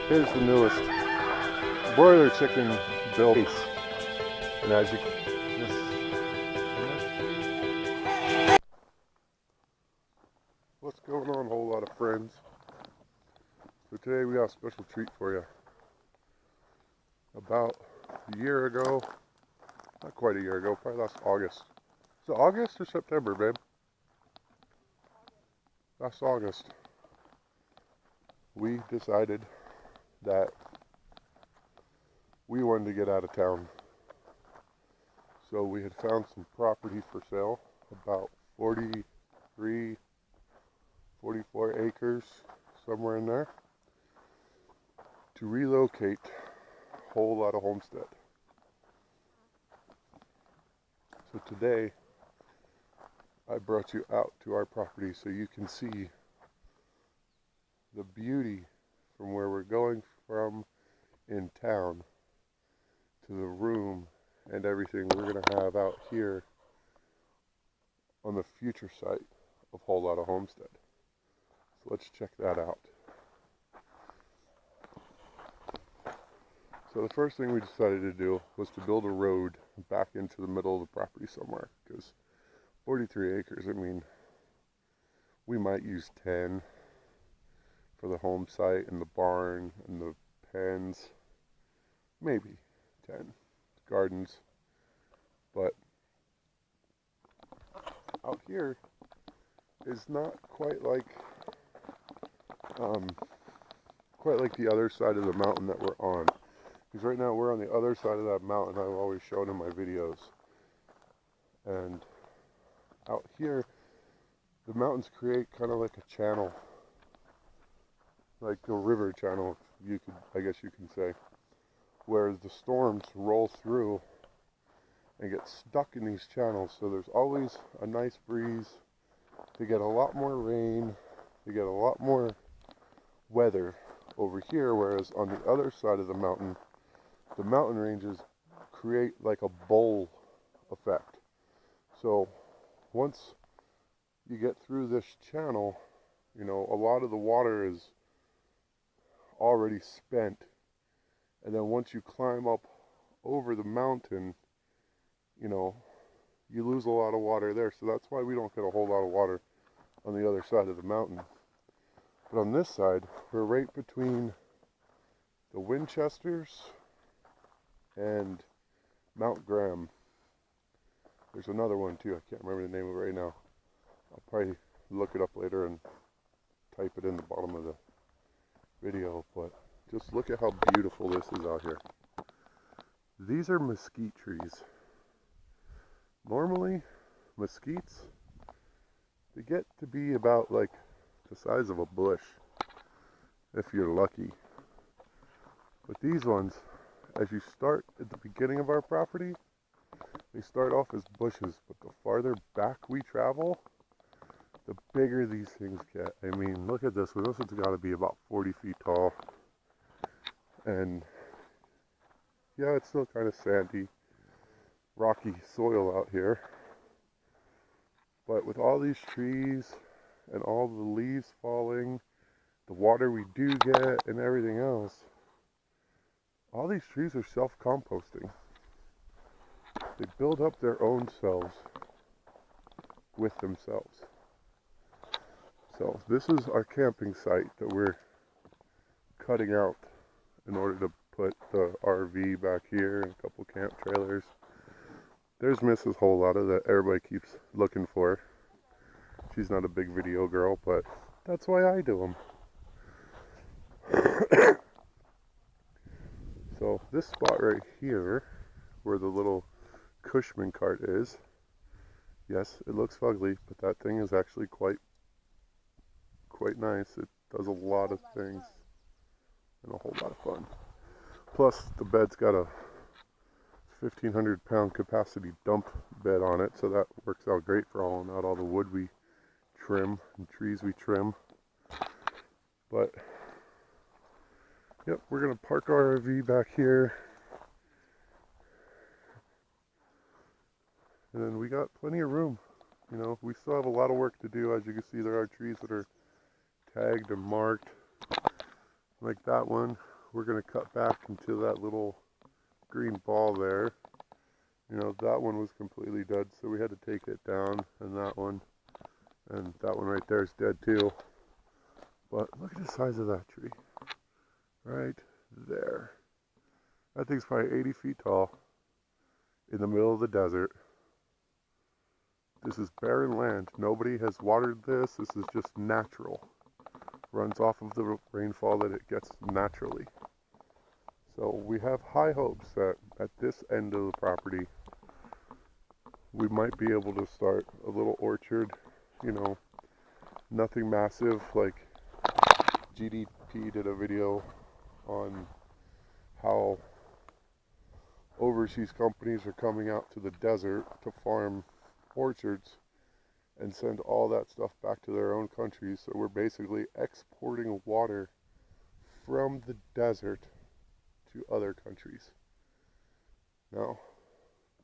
Here's the newest broiler chicken build. And as you what's going on, a whole lot of friends? So today we got a special treat for you. About a year ago, not quite a year ago, probably last August. Is it August or September, babe? Last August, we decided that we wanted to get out of town. So we had found some property for sale, about 43, 44 acres, somewhere in there, to relocate a whole lot of Homestead. So today, I brought you out to our property so you can see the beauty from where we're going from in town to the room and everything we're going to have out here on the future site of Whole Lotta Homestead. So let's check that out. So the first thing we decided to do was to build a road back into the middle of the property somewhere, because 43 acres, I mean, we might use 10 for the home site and the barn and the pens, maybe 10 gardens, but out here is not quite like the other side of the mountain that we're on, because right now we're on the other side of that mountain I've always shown in my videos, and out here the mountains create kind of like a channel, like a river channel, you could, I guess you can say, where the storms roll through and get stuck in these channels. So there's always a nice breeze. To get a lot more rain, to get a lot more weather over here, whereas on the other side of the mountain ranges create like a bowl effect. So once you get through this channel, you know, a lot of the water is already spent, and then once you climb up over the mountain, you know, you lose a lot of water there. So that's why we don't get a whole lot of water on the other side of the mountain. But on this side, we're right between the Winchesters and Mount Graham. There's another one too, I can't remember the name of it right now. I'll probably look it up later and type it in the bottom of the video, but just look at how beautiful this is out here. These are mesquite trees. Normally, mesquites, they get to be about like the size of a bush, if you're lucky. But these ones, as you start at the beginning of our property, they start off as bushes, but the farther back we travel, the bigger these things get. I mean, look at this one. This one's got to be about 40 feet tall. And yeah, it's still kind of sandy, rocky soil out here. But with all these trees and all the leaves falling, the water we do get and everything else, all these trees are self-composting. They build up their own selves with themselves. So this is our camping site that we're cutting out in order to put the RV back here and a couple camp trailers. There's Mrs. Whole Lotta that everybody keeps looking for. She's not a big video girl, but that's why I do them. So this spot right here, where the little Cushman cart is, yes, it looks fugly, but that thing is actually quite nice. It does a lot of things and a whole lot of fun. Plus the bed's got a 1,500 pound capacity dump bed on it, so that works out great for hauling out all the wood we trim and trees we trim. But yep, we're gonna park our RV back here, and then we got plenty of room. You know, we still have a lot of work to do. As you can see, there are trees that are tagged and marked, like that one. we're going to cut back into that little green ball there. You know, that one was completely dead, so we had to take it down, and that one right there is dead too. But look at the size of that tree. Right there. That thing's probably 80 feet tall in the middle of the desert. This is barren land. Nobody has watered this. This is just natural. Runs off of the rainfall that it gets naturally. So we have high hopes that at this end of the property, we might be able to start a little orchard, you know, nothing massive. Like GDP did a video on how overseas companies are coming out to the desert to farm orchards and send all that stuff back to their own countries. So we're basically exporting water from the desert to other countries. Now,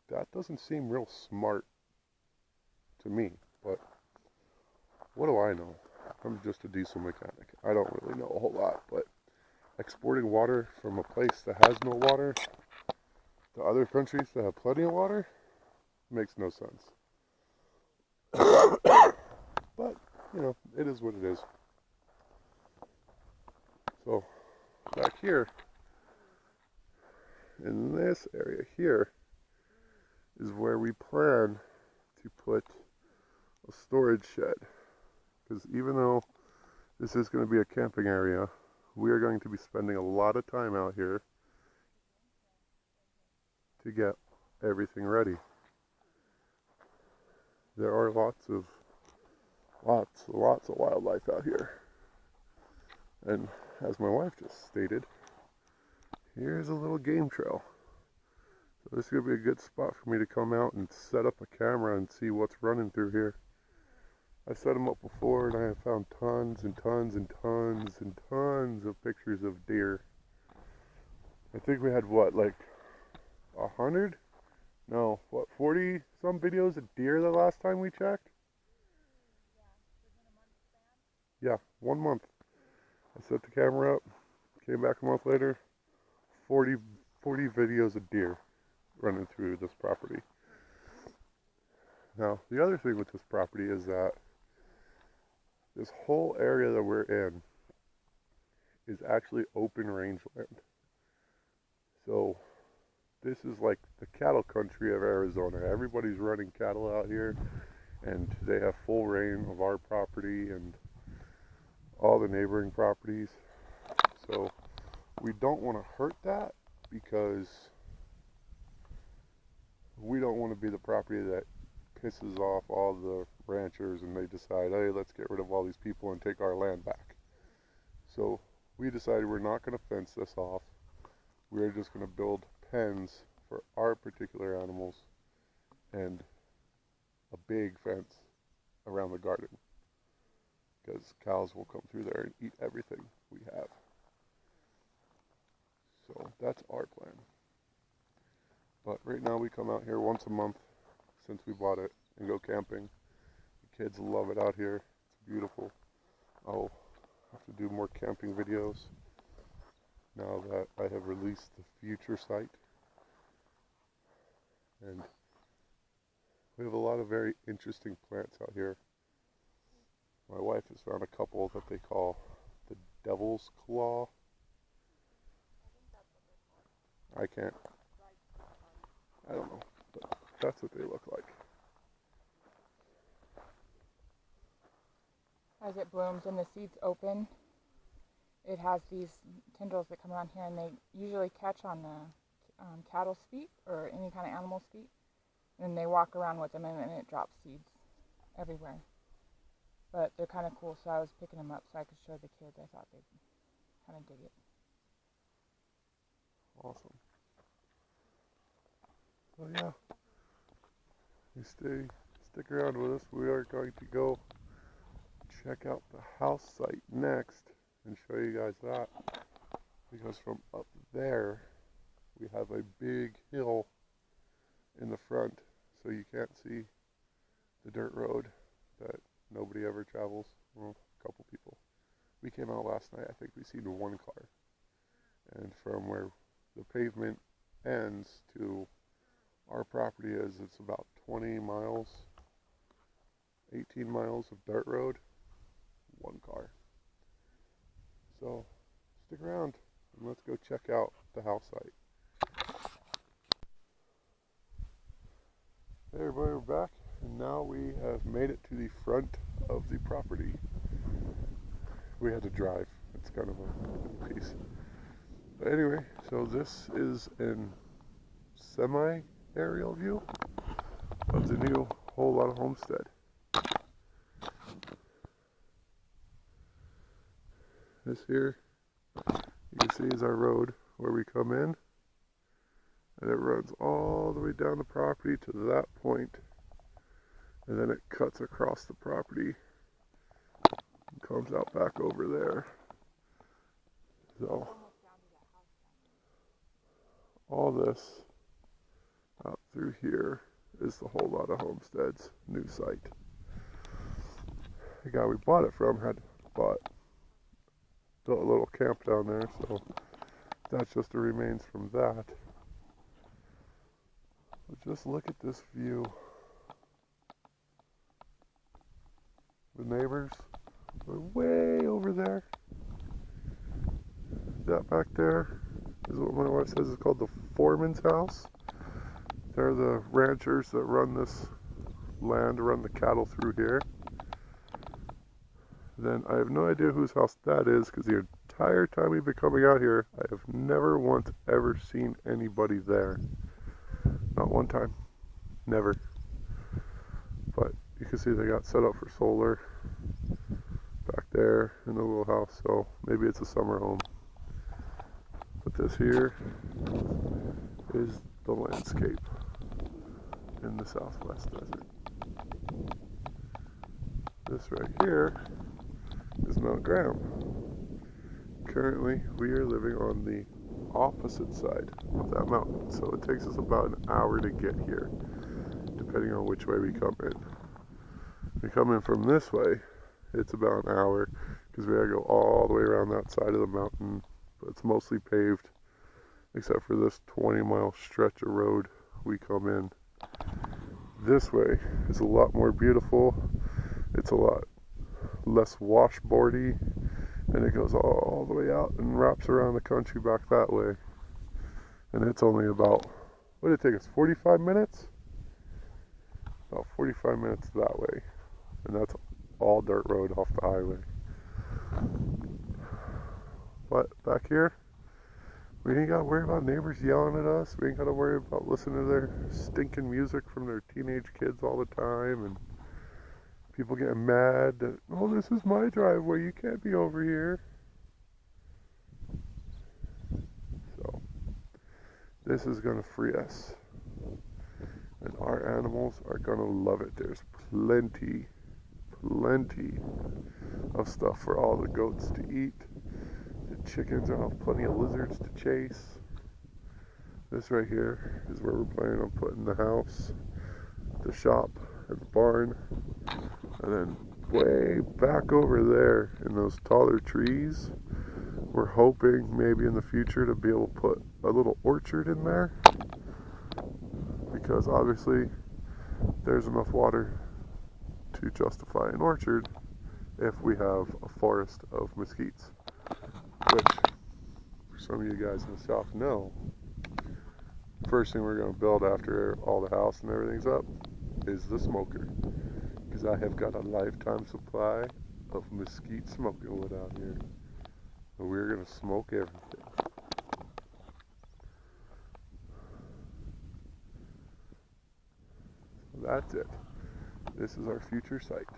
that doesn't seem real smart to me, but what do I know? I'm just a diesel mechanic. I don't really know a whole lot, but exporting water from a place that has no water to other countries that have plenty of water makes no sense. But, you know, it is what it is. So, back here, in this area here, is where we plan to put a storage shed. Because even though this is going to be a camping area, we are going to be spending a lot of time out here to get everything ready. There are lots of wildlife out here. And as my wife just stated, here's a little game trail. So this is going to be a good spot for me to come out and set up a camera and see what's running through here. I've set them up before and I have found tons and tons and tons and tons of pictures of deer. I think we had what, like 100? No, what, 40 some videos of deer the last time we checked? Yeah, 1 month. I set the camera up, came back a month later, 40 videos of deer running through this property. Now, the other thing with this property is that this whole area that we're in is actually open rangeland. So, this is like the cattle country of Arizona. Everybody's running cattle out here, and they have full reign of our property and all the neighboring properties. So we don't want to hurt that, because we don't want to be the property that pisses off all the ranchers and they decide, hey, let's get rid of all these people and take our land back. So we decided we're not going to fence this off. We're just going to build pens for our particular animals and a big fence around the garden, because cows will come through there and eat everything we have. So that's our plan. But right now we come out here once a month since we bought it and go camping. The kids love it out here. It's beautiful. I'll have to do more camping videos now that I have released the future site. And we have a lot of very interesting plants out here. My wife has found a couple that they call the devil's claw. I can't. I don't know, but that's what they look like. As it blooms and the seeds open, it has these tendrils that come around here, and they usually catch on the cattle's feet or any kind of animal's feet, and they walk around with them, and then it drops seeds everywhere. But they're kind of cool, so I was picking them up so I could show the kids. I thought they'd kind of dig it. Awesome. So yeah, you stick around with us. We are going to go check out the house site next and show you guys that, because from up there we have a big hill in the front, so you can't see the dirt road that nobody ever travels. Well, a couple people. We came out last night. I think we seen one car, And from where the pavement ends to our property is, it's about 20 miles, 18 miles of dirt road, one car. So stick around and let's go check out the house site. Hey everybody, we're back, and now we have made it to the front of the property. We had to drive. It's kind of a piece. But anyway, so this is an semi-aerial view of the new Whole Lotta Homestead. This here, you can see, is our road where we come in, and it runs all the way down the property to that point, and then it cuts across the property and comes out back over there. So all this out through here is the Whole Lotta Homestead's new site. The guy we bought it from had built a little camp down there, so that's just the remains from that. But just look at this view. The neighbors are way over there. That back there is what my wife says is called the foreman's house. They're the ranchers that run this land, run the cattle through here. Then I have no idea whose house that is, because the entire time we've been coming out here, I have never once ever seen anybody there. Not one time. Never. But you can see they got set up for solar back there in the little house, so maybe it's a summer home. But this here is the landscape in the Southwest Desert. This right here is Mount Graham. Currently, we are living on the opposite side of that mountain, so it takes us about an hour to get here, depending on which way we come in. If we come in from this way, it's about an hour, because we gotta go all the way around that side of the mountain, but it's mostly paved, except for this 20-mile stretch of road we come in. This way is a lot more beautiful. It's a lot less washboardy, and it goes all the way out and wraps around the country back that way. And it's only about, what did it take us, 45 minutes? About 45 minutes that way. And that's all dirt road off the highway. But back here, we ain't got to worry about neighbors yelling at us. We ain't got to worry about listening to their stinking music from their teenage kids all the time, and people getting mad that, oh, this is my driveway, you can't be over here. So, this is going to free us. And our animals are going to love it. There's plenty of stuff for all the goats to eat. The chickens will have plenty of lizards to chase. This right here is where we're planning on putting the house, the shop, and the barn. And then way back over there in those taller trees, we're hoping maybe in the future to be able to put a little orchard in there, because obviously there's enough water to justify an orchard if we have a forest of mesquites, which for some of you guys in the south know, first thing we're going to build after all the house and everything's up is the smoker, because I have got a lifetime supply of mesquite smoking wood out here, and we're going to smoke everything. So that's it. This is our future site.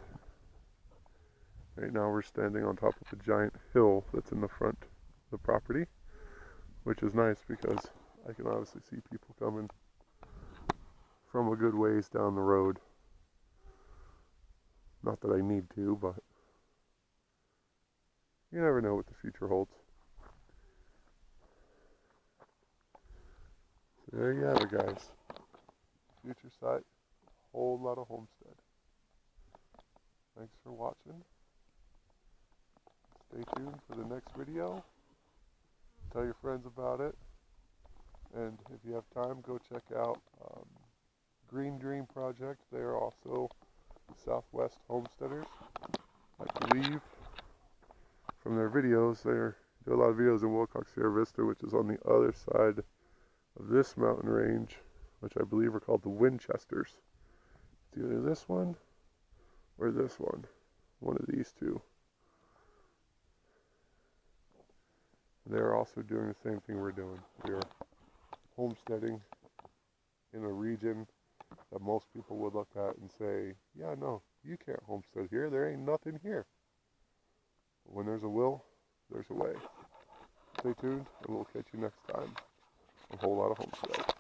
Right now we're standing on top of a giant hill that's in the front of the property, which is nice because I can obviously see people coming from a good ways down the road. Not that I need to, but you never know what the future holds. So there you have it, guys. Future site, Whole Lotta Homestead. Thanks for watching. Stay tuned for the next video. Tell your friends about it. And if you have time, go check out Green Dream Project. They are also Southwest homesteaders. I believe from their videos, they do a lot of videos in Wilcox Sierra Vista, which is on the other side of this mountain range, which I believe are called the Winchesters. It's either this one or this one of these two. They're also doing the same thing we're doing. We are homesteading in a region that most people would look at and say, yeah, no, you can't homestead here. There ain't nothing here. But when there's a will, there's a way. Stay tuned, and we'll catch you next time. A whole lot of homestead.